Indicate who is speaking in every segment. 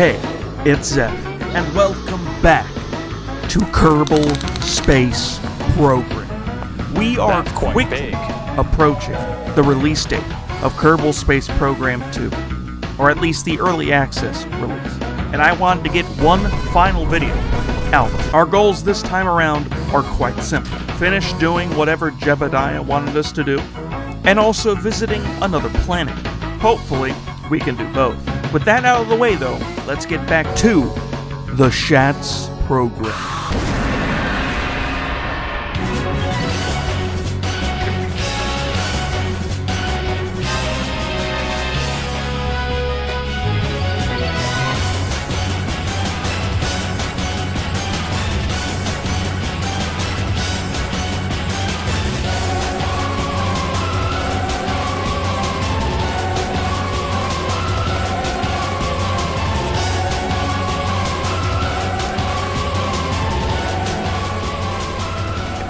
Speaker 1: Hey, it's Zeph, and welcome back to Kerbal Space Program. We are quickly approaching the release date of Kerbal Space Program 2, or at least the early access release, and I wanted to get one final video out. Our goals this time around are quite simple. Finish doing whatever Jebediah wanted us to do, and also visiting another planet. Hopefully, we can do both. With that out of the way though, let's get back to the S.H.A.T.S program.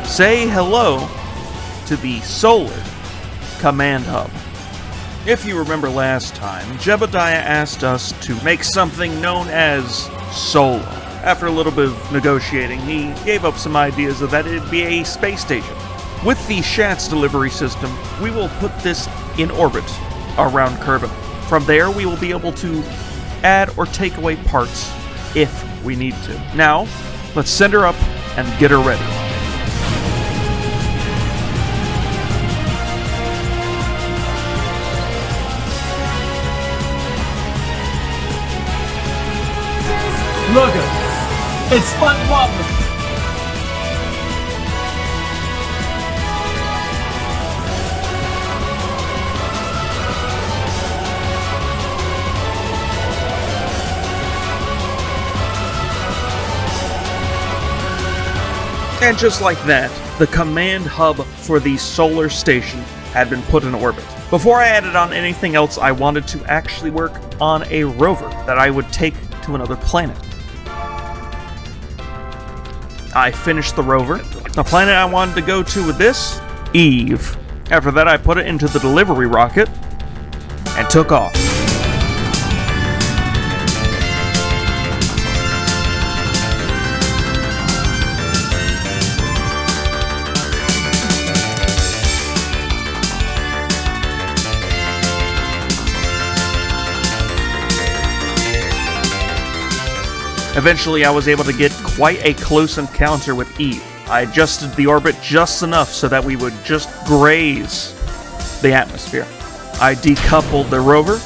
Speaker 1: Say hello to the S.O.L.A.R command hub. If you remember last time, Jebediah asked us to make something known as S.O.L.A.R. After a little bit of negotiating, he gave up some ideas of that it'd be a space station. With the S.H.A.T.S delivery system, we will put this in orbit around Kerbal. From there, we will be able to add or take away parts if we need to. Now, let's send her up and get her ready.
Speaker 2: Look, it's SpongeBob.
Speaker 1: And just like that, the command hub for the S.O.L.A.R station had been put in orbit. Before I added on anything else, I wanted to actually work on a rover that I would take to another planet. I finished the rover. The planet I wanted to go to with this, Eve. After that, I put it into the delivery rocket and took off. Eventually, I was able to get quite a close encounter with Eve. I adjusted the orbit just enough so that we would just graze the atmosphere. I decoupled the rover,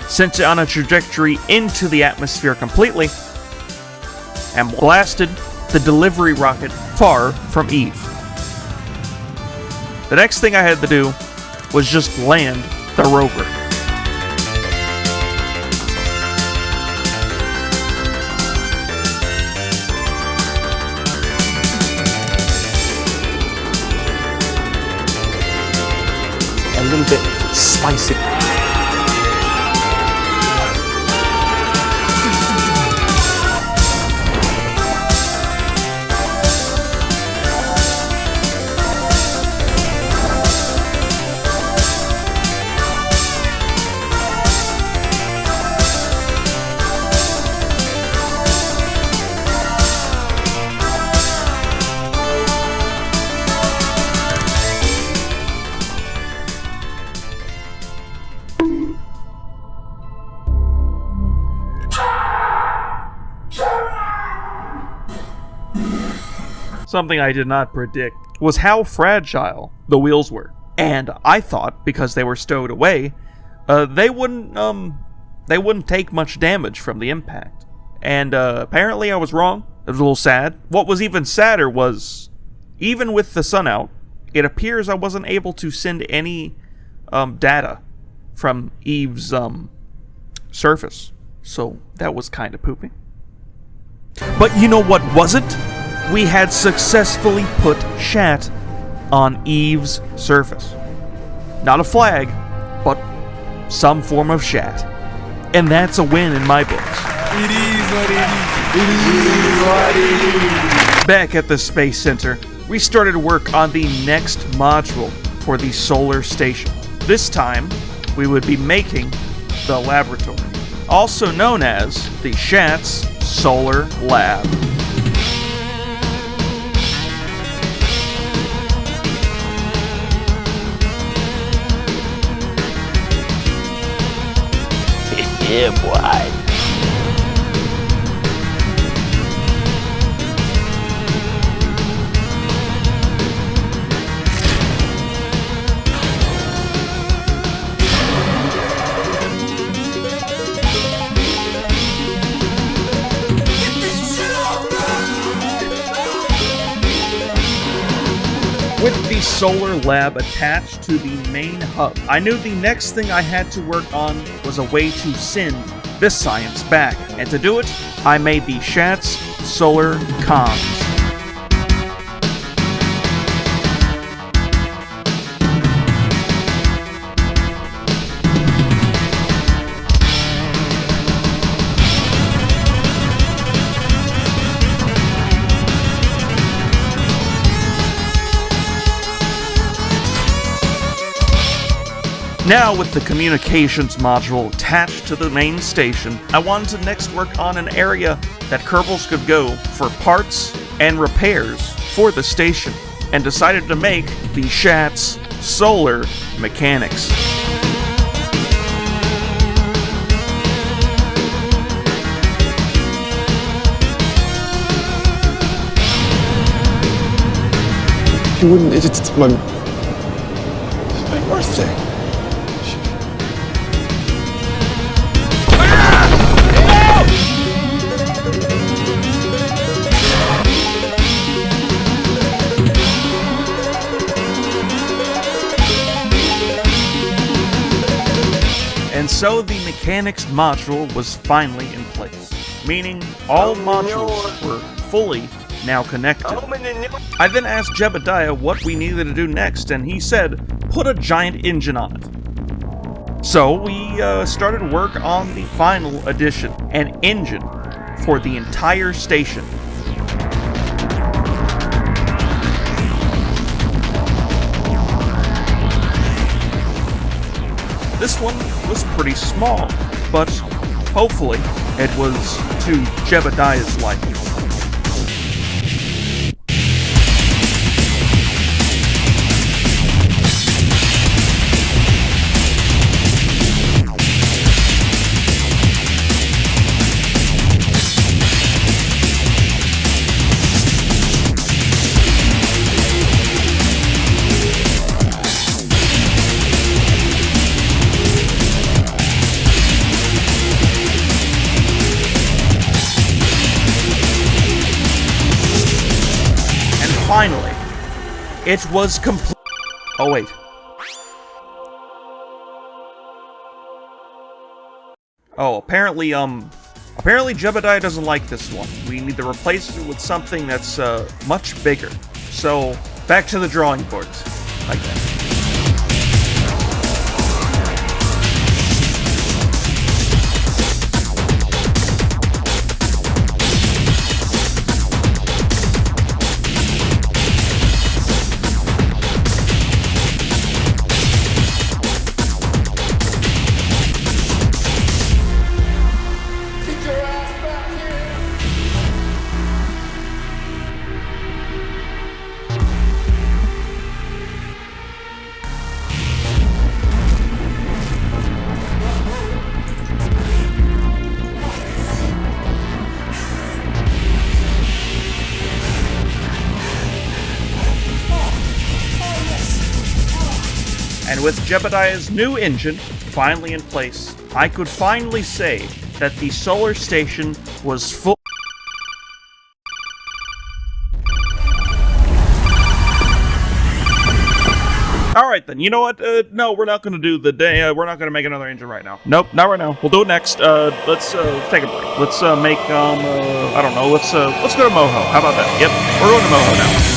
Speaker 1: sent it on a trajectory into the atmosphere completely, and blasted the delivery rocket far from Eve. The next thing I had to do was just land the rover.
Speaker 3: A little bit spicy.
Speaker 1: Something I did not predict was how fragile the wheels were. And I thought, because they were stowed away, they wouldn't take much damage from the impact. And apparently I was wrong. It was a little sad. What was even sadder was, even with the sun out, it appears I wasn't able to send any data from Eve's surface. So that was kind of poopy. But you know what wasn't? We had successfully put S.H.A.T on Eve's surface. Not a flag, but some form of S.H.A.T. And that's a win in my books.
Speaker 2: It is what it is. It is what it is.
Speaker 1: Back at the Space Center, we started work on the next module for the S.O.L.A.R station. This time, we would be making the laboratory. also known as the S.H.A.T.S Solar Lab.
Speaker 3: Yeah, boy.
Speaker 1: With the Solar Lab attached to the main hub, I knew the next thing I had to work on was a way to send this science back. And to do it, I made the S.H.A.T.S Solar Comms. Now, with the communications module attached to the main station, I wanted to next work on an area that Kerbals could go for parts and repairs for the station, and decided to make the S.H.A.T.S Solar Mechanics.
Speaker 2: You wouldn't. It's my birthday.
Speaker 1: And so the mechanics module was finally in place, meaning all modules were fully now connected. I then asked Jebediah what we needed to do next, and he said, put a giant engine on it. So we started work on the final addition, an engine for the entire station. This one was pretty small, but hopefully it was to Jebediah's liking. Finally, it was complete. Oh, wait. Oh, apparently Jebediah doesn't like this one. We need to replace it with something that's, much bigger. So, back to the drawing boards. Like that. And with Jebediah's new engine finally in place, I could finally say that the solar station was full. Alright then, you know what? No, we're not gonna do the day, we're not gonna make another engine right now. Nope, not right now. We'll do it next. Let's take a break. Let's make, I don't know, let's go to Moho. How about that? Yep, we're going to Moho now.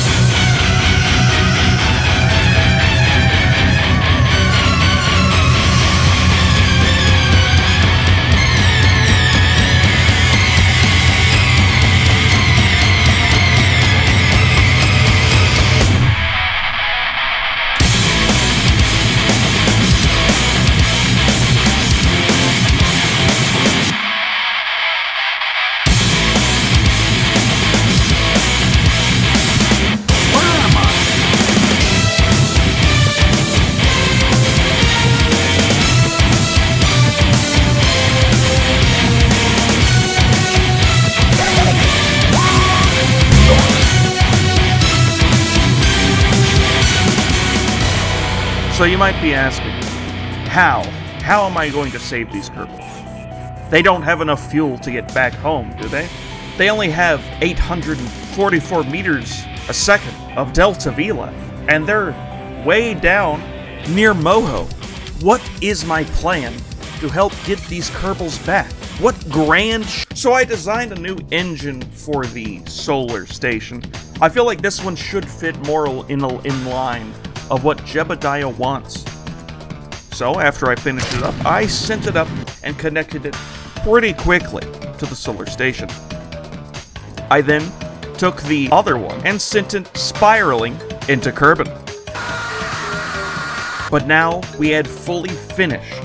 Speaker 1: So you might be asking, how? How am I going to save these Kerbals? They don't have enough fuel to get back home, do they? They only have 844 meters a second of Delta V left, and they're way down near Moho. What is my plan to help get these Kerbals back? What grand So I designed a new engine for the solar station. I feel like this one should fit more in line of what Jebediah wants. So after I finished it up, I sent it up and connected it pretty quickly to the solar station. I then took the other one and sent it spiraling into Kerbal. But now we had fully finished.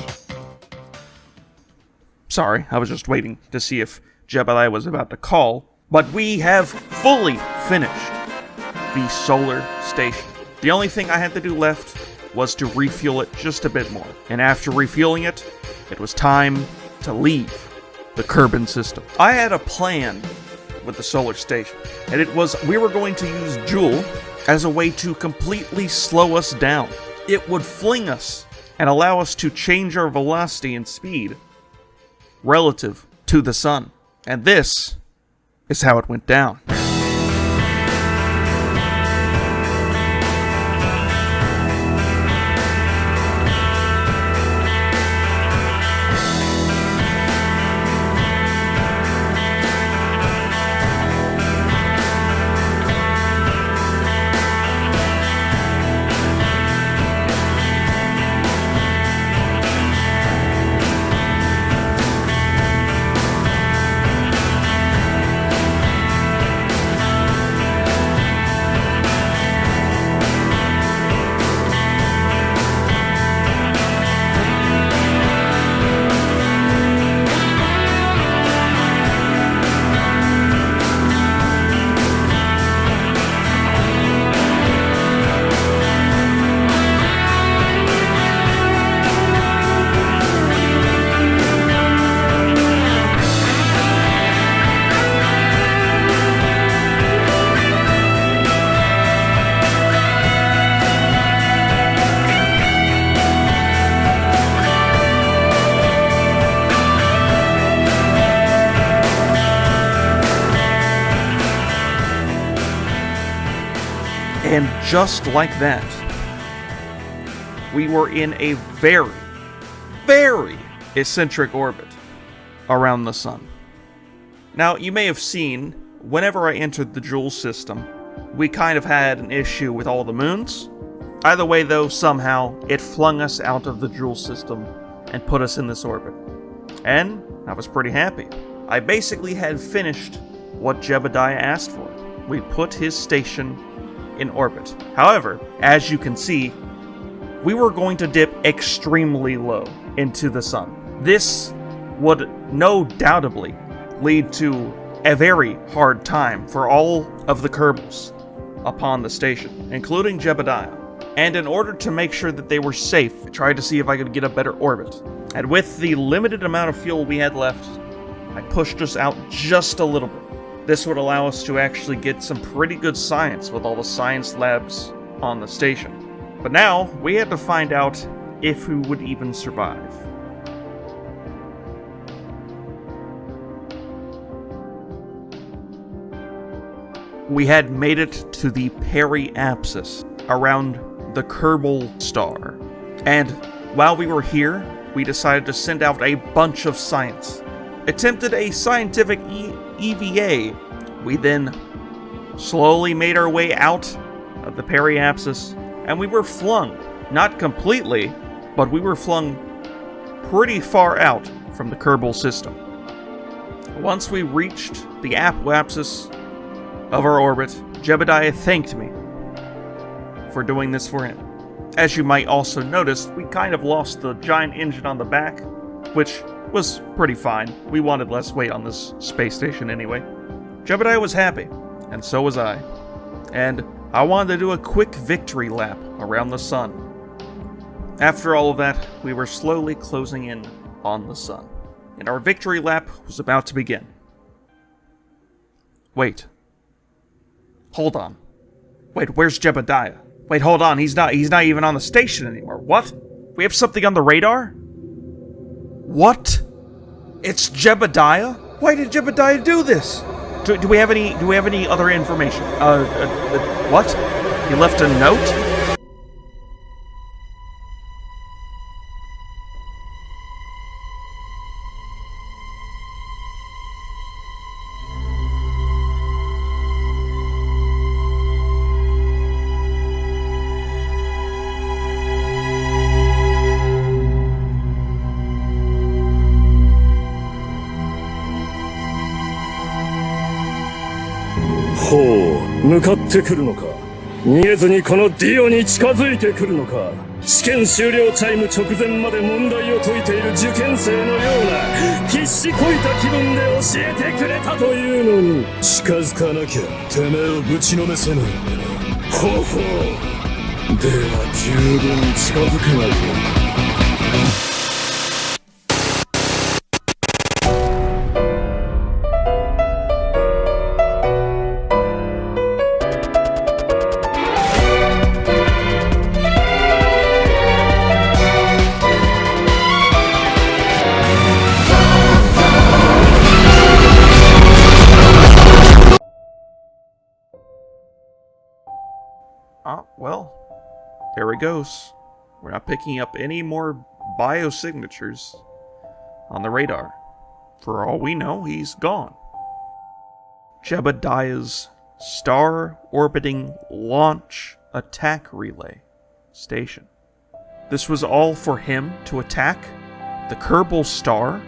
Speaker 1: Sorry, I was just waiting to see if Jebediah was about to call. But we have fully finished the solar station. The only thing I had to do left was to refuel it just a bit more. And after refueling it, it was time to leave the Kerbal system. I had a plan with the solar station, and it was we were going to use Joule as a way to completely slow us down. It would fling us and allow us to change our velocity and speed relative to the sun. And this is how it went down. And just like that, we were in a very, very eccentric orbit around the sun. Now, you may have seen, whenever I entered the Joule system, we kind of had an issue with all the moons. Either way, though, somehow, it flung us out of the Joule system and put us in this orbit. And I was pretty happy. I basically had finished what Jebediah asked for. We put his station in orbit. However, as you can see, we were going to dip extremely low into the sun. This would no doubtably lead to a very hard time for all of the Kerbals upon the station, including Jebediah. And in order to make sure that they were safe, I tried to see if I could get a better orbit. And with the limited amount of fuel we had left, I pushed us out just a little bit. This would allow us to actually get some pretty good science with all the science labs on the station. But now, we had to find out if we would even survive. We had made it to the periapsis around the Kerbal star. And while we were here, we decided to send out a bunch of science. Attempted a scientific EVA. We then slowly made our way out of the periapsis, and we were flung, not completely, but we were flung pretty far out from the Kerbal system. Once we reached the apoapsis of our orbit, Jebediah thanked me for doing this for him. As you might also notice, we kind of lost the giant engine on the back, which was pretty fine. We wanted less weight on this space station anyway. Jebediah was happy, and so was I. And I wanted to do a quick victory lap around the sun. After all of that, we were slowly closing in on the sun, and our victory lap was about to begin. Wait. Hold on. Wait, where's Jebediah? Wait, hold on. He's not even on the station anymore. What? We have something on the radar? What? It's Jebediah? Why did Jebediah do this? Do we have any other information? What? He left a note?
Speaker 4: ほう、向かってくるのか。逃げずにこのディオに近づいてくるのか。試験終了チャイム直前まで問題を解いている受験生のような必死こいた気分で教えてくれたというのに、近づかなきゃてめえをぶちのめせない。ほうほう。では十分近づくがいい。
Speaker 1: Well, there he goes. We're not picking up any more biosignatures on the radar. For all we know, he's gone. Jebediah's star-orbiting launch attack relay station. This was all for him to attack the Kerbal star?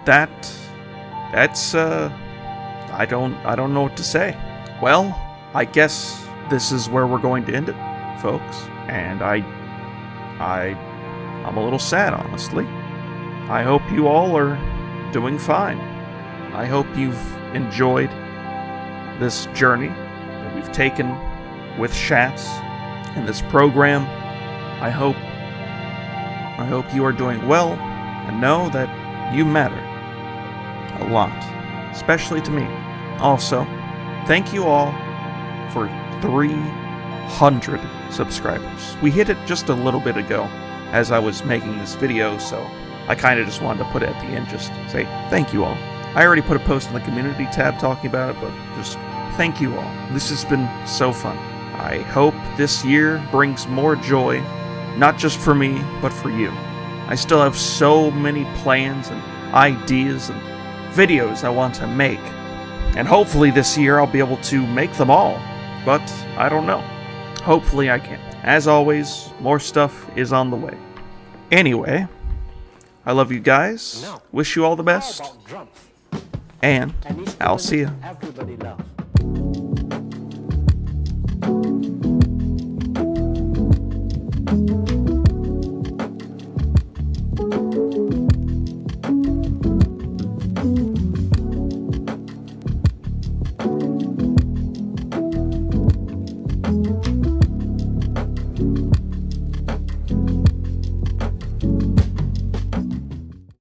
Speaker 1: That's I don't know what to say. Well, I guess this is where we're going to end it, folks. And I'm a little sad, honestly. I hope you all are doing fine. I hope you've enjoyed this journey that we've taken with S.H.A.T.S in this program. I hope you are doing well and know that you matter a lot, especially to me. Also, thank you all for 300 subscribers. We hit it just a little bit ago as I was making this video, so I kind of just wanted to put it at the end, just say thank you all. I already put a post in the community tab talking about it, but just thank you all. This has been so fun. I hope this year brings more joy, not just for me, but for you. I still have so many plans and ideas and videos I want to make, and hopefully this year I'll be able to make them all. But I don't know. Hopefully I can. As always, more stuff is on the way. Anyway, I love you guys. Wish you all the best. And I'll see ya.